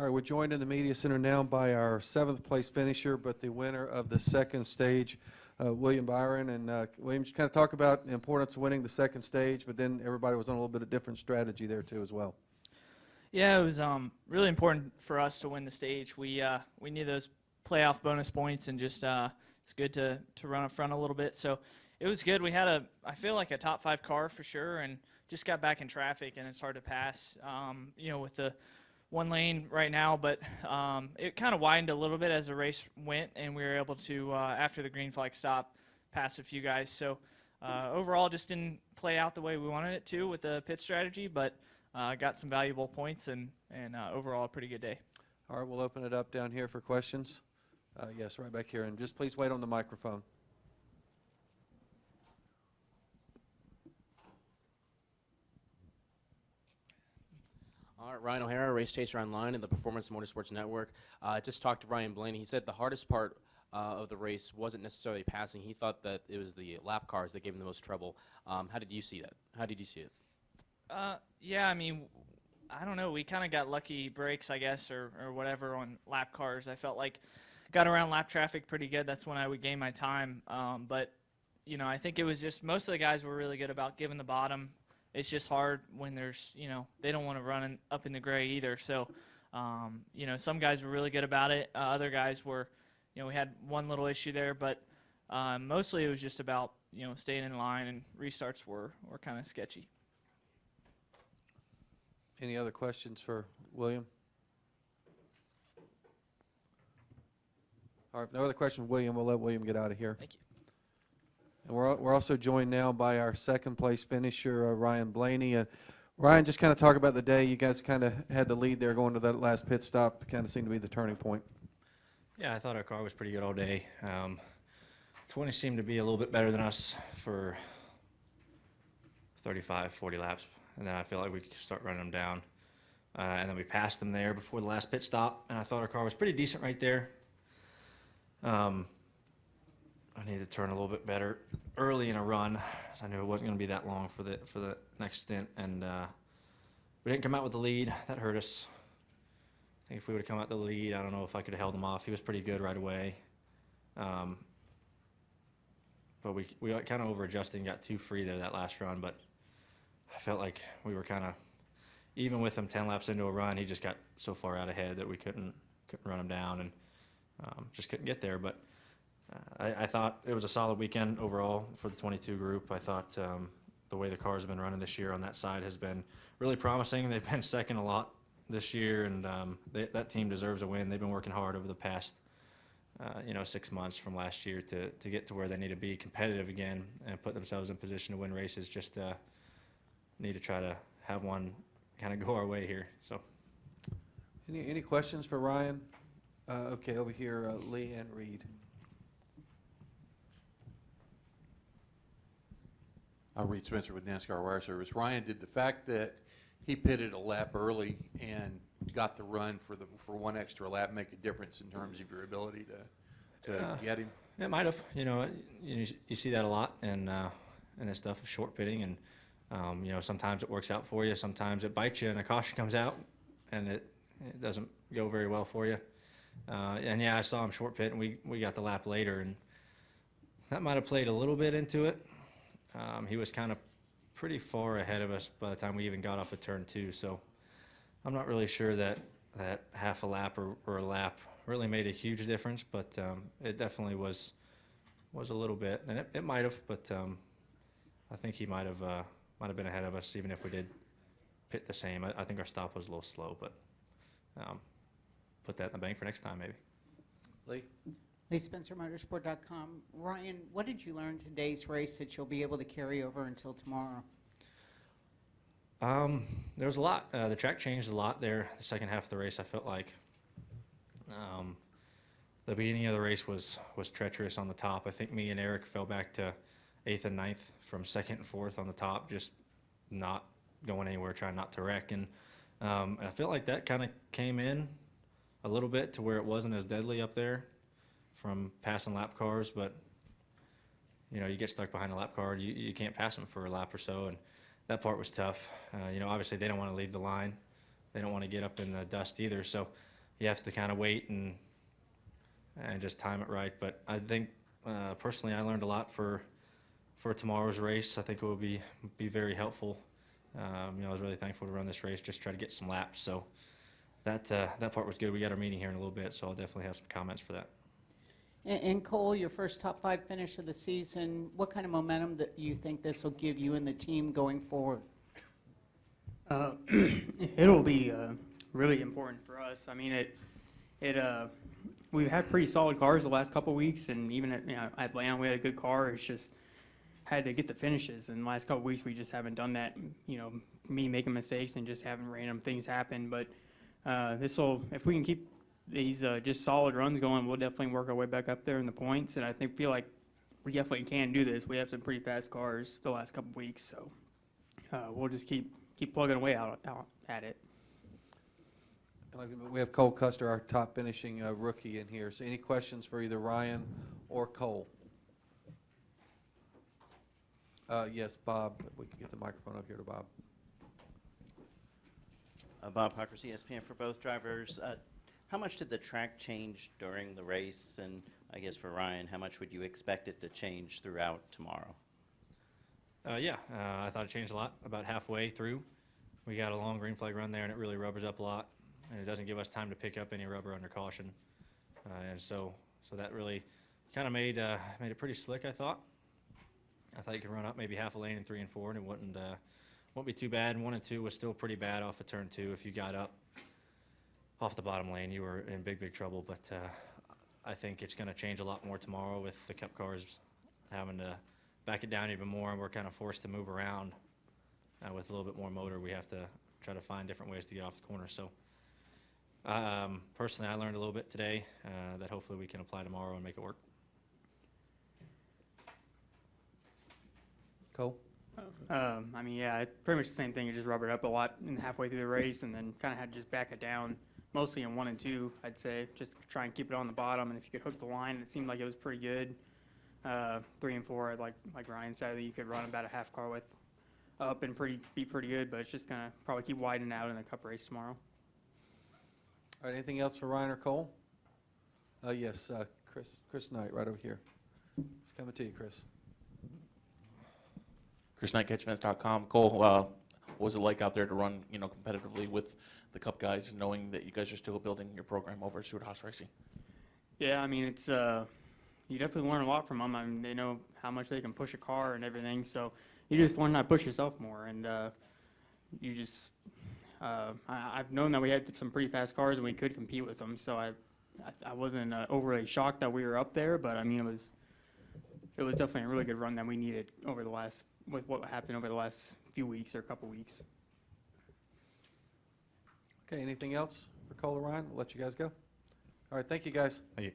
All right, we're joined in the media center now by our 7th place finisher, but the winner of the second stage, William Byron. And William, just kind of talk about the importance of winning the second stage, but then everybody was on a little bit of different strategy there too as well. Yeah, it was really important for us to win the stage. We need those playoff bonus points, and just it's good to run up front a little bit. So it was good. We had I feel like a top 5 car for sure, and just got back in traffic, and it's hard to pass. With the one lane right now, but it kind of widened a little bit as the race went, and we were able to, after the green flag stop, pass a few guys. So overall, just didn't play out the way we wanted it to with the pit strategy, but got some valuable points, and overall a pretty good day. All right, we'll open it up down here for questions. Yes, right back here, and just please wait on the microphone. All right, Ryan O'Hara, Race Chaser Online and the Performance Motorsports Network. Just talked to Ryan Blaney. He said the hardest part of the race wasn't necessarily passing. He thought that it was the lap cars that gave him the most trouble. How did you see that? How did you see it? Yeah, I mean, I don't know. We kind of got lucky breaks, I guess, or whatever on lap cars. I felt like got around lap traffic pretty good. That's when I would gain my time. But, I think it was just most of the guys were really good about giving the bottom. It's just hard when there's, they don't want to run up in the gray either. So, some guys were really good about it. Other guys were, we had one little issue there, but mostly it was just about, staying in line, and restarts were kind of sketchy. Any other questions for William? All right, no other question for William. We'll let William get out of here. Thank you. And we're also joined now by our second place finisher, Ryan Blaney. Ryan, just kind of talk about the day. You guys kind of had the lead there going to that last pit stop. Kind of seemed to be the turning point. Yeah, I thought our car was pretty good all day. 20 seemed to be a little bit better than us for 35, 40 laps. And then I feel like we could start running them down. And then we passed them there before the last pit stop. And I thought our car was pretty decent right there. I needed to turn a little bit better early in a run. I knew it wasn't going to be that long for the next stint, and we didn't come out with the lead. That hurt us. I think if we would have come out the lead, I don't know if I could have held him off. He was pretty good right away, but we kind of over-adjusted and got too free there that last run. But I felt like we were kind of even with him 10 laps into a run. He just got so far out ahead that we couldn't run him down, and just couldn't get there. But I thought it was a solid weekend overall for the 22 group. I thought the way the cars have been running this year on that side has been really promising. They've been second a lot this year, and that team deserves a win. They've been working hard over the past 6 months from last year to get to where they need to be competitive again and put themselves in position to win races. Just need to try to have one kind of go our way here. So, Any questions for Ryan? Okay, over here, Lee and Reed. Reed Spencer with NASCAR Wire Service. Ryan, did the fact that he pitted a lap early and got the run for one extra lap make a difference in terms of your ability to get him? It might have. You see that a lot in this stuff of short pitting, and sometimes it works out for you, sometimes it bites you, and a caution comes out, and it doesn't go very well for you. And yeah, I saw him short pit, and we got the lap later, and that might have played a little bit into it. He was kind of pretty far ahead of us by the time we even got off of turn 2, so I'm not really sure that half a lap or a lap really made a huge difference, but it definitely was a little bit, and it might have, but I think he might have been ahead of us even if we did pit the same. I think our stop was a little slow, but put that in the bank for next time maybe. Lee? Lee Spencer, Motorsport.com. Ryan, what did you learn today's race that you'll be able to carry over until tomorrow? There was a lot. The track changed a lot there. The second half of the race, I felt like the beginning of the race was treacherous on the top. I think me and Eric fell back to 8th and 9th from 2nd and 4th on the top, just not going anywhere, trying not to wreck. And I felt like that kind of came in a little bit to where it wasn't as deadly up there from passing lap cars, but you get stuck behind a lap car, you can't pass them for a lap or so, and that part was tough. Obviously they don't want to leave the line, they don't want to get up in the dust either, so you have to kind of wait and just time it right. But I think personally, I learned a lot for tomorrow's race. I think it will be very helpful. I was really thankful to run this race, just try to get some laps. So that part was good. We got our meeting here in a little bit, so I'll definitely have some comments for that. And Cole, your first top 5 finish of the season, what kind of momentum that you think this will give you and the team going forward? It'll be really important for us. I mean, we've had pretty solid cars the last couple weeks, and even at Atlanta we had a good car. It's just had to get the finishes, and the last couple weeks we just haven't done that. Me making mistakes and just having random things happen. But if we can keep these just solid runs going, we'll definitely work our way back up there in the points. And I feel like we definitely can do this. We have some pretty fast cars the last couple weeks, so we'll just keep plugging away out at it. We have Cole Custer, our top finishing rookie in here. So any questions for either Ryan or Cole? Yes, Bob. If we can get the microphone up here to Bob. Bob Parker, ESPN for both drivers. How much did the track change during the race? And I guess for Ryan, how much would you expect it to change throughout tomorrow? I thought it changed a lot about halfway through. We got a long green flag run there, and it really rubbers up a lot, and it doesn't give us time to pick up any rubber under caution. And so that really kind of made it pretty slick, I thought. I thought you could run up maybe half a lane in 3 and 4, and it wouldn't be too bad. 1 and 2 was still pretty bad off of turn 2. If you got up off the bottom lane, you were in big trouble. But I think it's going to change a lot more tomorrow with the Cup cars having to back it down even more, and we're kind of forced to move around with a little bit more motor. We have to try to find different ways to get off the corner. So personally, I learned a little bit today that hopefully we can apply tomorrow and make it work. Cole? Pretty much the same thing. You just rubbered up a lot in halfway through the race, and then kind of had to just back it down, mostly in 1 and 2, I'd say, just to try and keep it on the bottom. And if you could hook the line, it seemed like it was pretty good. 3 and 4, like Ryan said, you could run about a half car width up and be pretty good, but it's just gonna probably keep widening out in the Cup race tomorrow. All right, anything else for Ryan or Cole? Yes, Chris Knight, right over here. It's coming to you, Chris. Chris Knight, CatchFence.com. Cole, what was it like out there to run, competitively with the Cup guys, knowing that you guys are still building your program over at Stewart Haas Racing? Yeah, it's you definitely learn a lot from them. They know how much they can push a car and everything, so you just learn how to push yourself more. And I've known that we had some pretty fast cars and we could compete with them, so I wasn't overly shocked that we were up there. But it was definitely a really good run that we needed with what happened over the last few weeks or couple weeks. Okay, anything else for Cole or Ryan? We'll let you guys go. All right, thank you, guys. Thank you.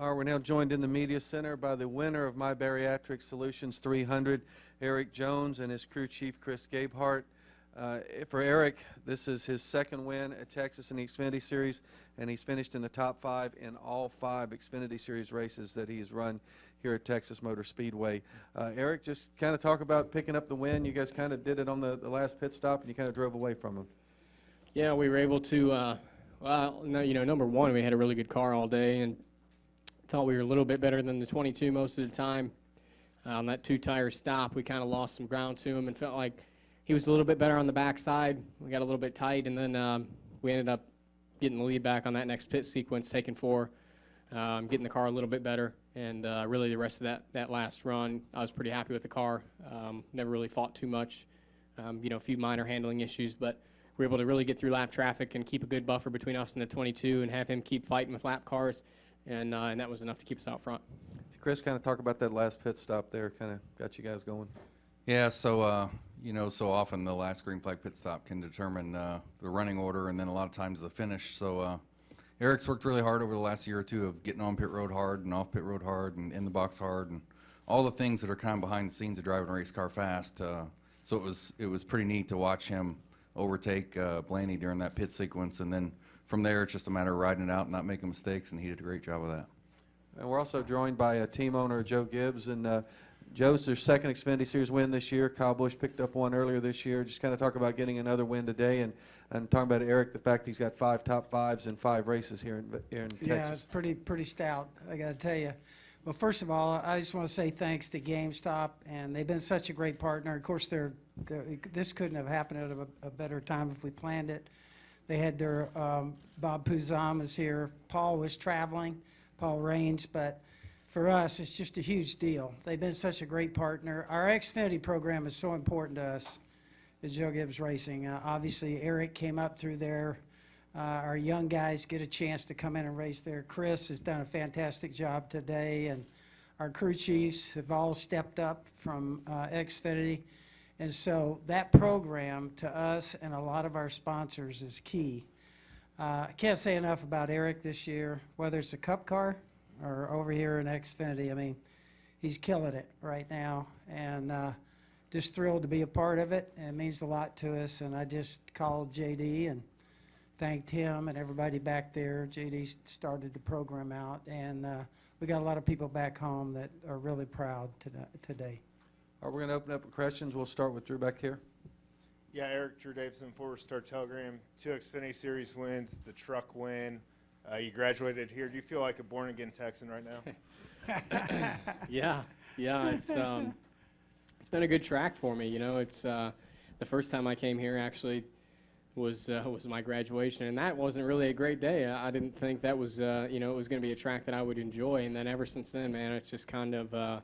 All right, we're now joined in the media center by the winner of My Bariatric Solutions 300, Eric Jones, and his crew chief, Chris Gabehart. For Eric, this is his second win at Texas in the Xfinity Series, and he's finished in the top 5 in all 5 Xfinity Series races that he's run here at Texas Motor Speedway. Eric, just kind of talk about picking up the win. You guys kind of did it on the last pit stop, and you kind of drove away from him. Yeah, we were able to, number one, we had a really good car all day, and thought we were a little bit better than the 22 most of the time. On that 2-tire stop, we kind of lost some ground to him and felt like he was a little bit better on the backside. We got a little bit tight, and then we ended up getting the lead back on that next pit sequence, taking 4, getting the car a little bit better. And really the rest of that last run, I was pretty happy with the car. Never really fought too much, a few minor handling issues, but we were able to really get through lap traffic and keep a good buffer between us and the 22 and have him keep fighting with lap cars. And that was enough to keep us out front. Chris, kind of talk about that last pit stop there, kind of got you guys going. Yeah, so, so often the last green flag pit stop can determine the running order and then a lot of times the finish. So Eric's worked really hard over the last year or two of getting on pit road hard and off pit road hard and in the box hard and all the things that are kind of behind the scenes of driving a race car fast. So it was pretty neat to watch him overtake Blaney during that pit sequence, and then from there it's just a matter of riding it out and not making mistakes, and he did a great job of that. And we're also joined by team owner Joe Gibbs. And Joe's their second Xfinity Series win this year. Kyle Busch picked up one earlier this year. Just kind of talk about getting another win today, and talking about Eric, the fact he's got 5 top 5s in 5 races here in Yeah, Texas. it's pretty stout, I got to tell you. Well, first of all, I just want to say thanks to GameStop, and they've been such a great partner. Of course, this couldn't have happened at a better time if we planned it. They had their Bob Puzam was here. Paul was traveling, Paul Raines, but for us, it's just a huge deal. They've been such a great partner. Our Xfinity program is so important to us at Joe Gibbs Racing. Obviously, Eric came up through there. Our young guys get a chance to come in and race there. Chris has done a fantastic job today, and our crew chiefs have all stepped up from Xfinity. And so that program to us and a lot of our sponsors is key. I can't say enough about Eric this year, whether it's a Cup car or over here in Xfinity. I mean, he's killing it right now, and just thrilled to be a part of it. And it means a lot to us, and I just called JD and thanked him and everybody back there. JD started the program out, and we got a lot of people back home that are really proud today. We're going to open up with questions. We'll start with Drew back here. Yeah, Eric, Drew Davison, Forward Star Telegram. 2 Xfinity Series wins, the truck win. You graduated here. Do you feel like a born-again Texan right now? Yeah, it's been a good track for me. You know, it's the first time I came here actually was my graduation, and that wasn't really a great day. I didn't think that was it was going to be a track that I would enjoy, and then ever since then, man, it's just kind of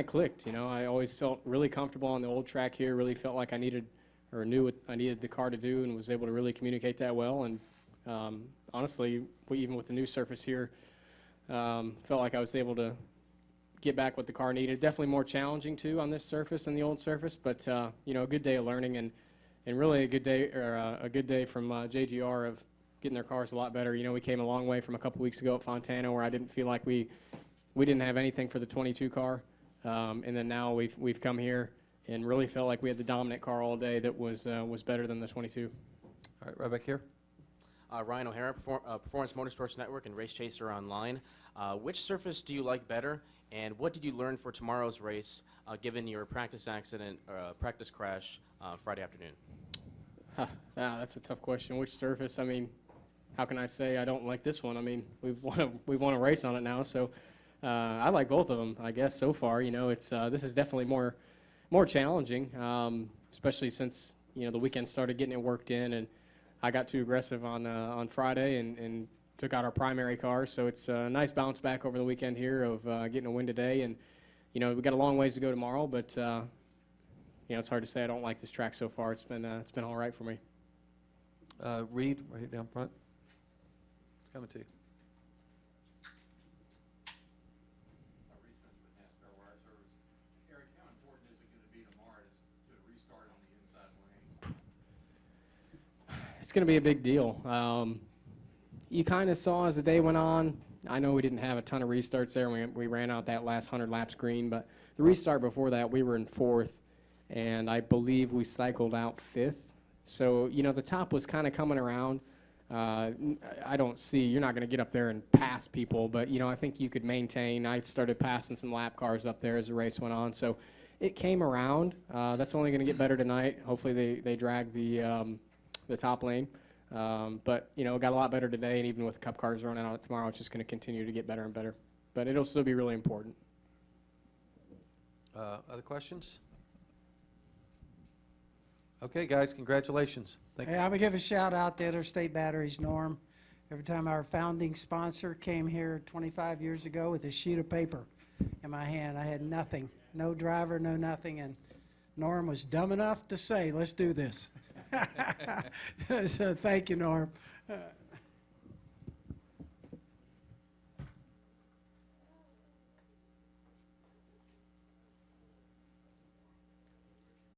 clicked. You know, I always felt really comfortable on the old track here. Really felt like I needed or knew what I needed the car to do, and was able to really communicate that well. And honestly, even with the new surface here, felt like I was able to get back what the car needed. Definitely more challenging too on this surface than the old surface, but a good day of learning, and really a good day from JGR of getting their cars a lot better. You know, we came a long way from a couple weeks ago at Fontana, where I didn't feel like we didn't have anything for the 22 car, and then now we've come here and really felt like we had the dominant car all day that was better than the 22. All right, right back here. Ryan O'Hara, Performance Motorsports Network and Race Chaser Online. Which surface do you like better, and what did you learn for tomorrow's race, given your practice accident, practice crash Friday afternoon? That's a tough question. Which surface? I mean, how can I say I don't like this one? I mean, we've won a race on it now, so I like both of them, I guess, so far. You know, it's this is definitely more challenging, especially since the weekend started getting it worked in, and I got too aggressive on Friday and took out our primary car. So it's a nice bounce back over the weekend here of getting a win today, and we got a long ways to go tomorrow, but it's hard to say I don't like this track so far. It's been all right for me. Reed, right here down front. It's coming to you. It's going to be a big deal. You kind of saw as the day went on. I know we didn't have a ton of restarts there. We ran out that last 100 lap screen, but the restart before that, we were in 4th, and I believe we cycled out 5th. So, the top was kind of coming around. I don't see, you're not going to get up there and pass people, but, I think you could maintain. I started passing some lap cars up there as the race went on. So it came around. That's only going to get better tonight. Hopefully they drag the top lane. But, got a lot better today, and even with the Cup cars running out tomorrow, it's just going to continue to get better and better. But it'll still be really important. Other questions? Okay, guys, congratulations. Thank you. Hey, I'm going to give a shout out to Interstate Batteries, Norm. Every time our founding sponsor came here 25 years ago with a sheet of paper in my hand, I had nothing, no driver, no nothing, and Norm was dumb enough to say, let's do this. So thank you, Norm.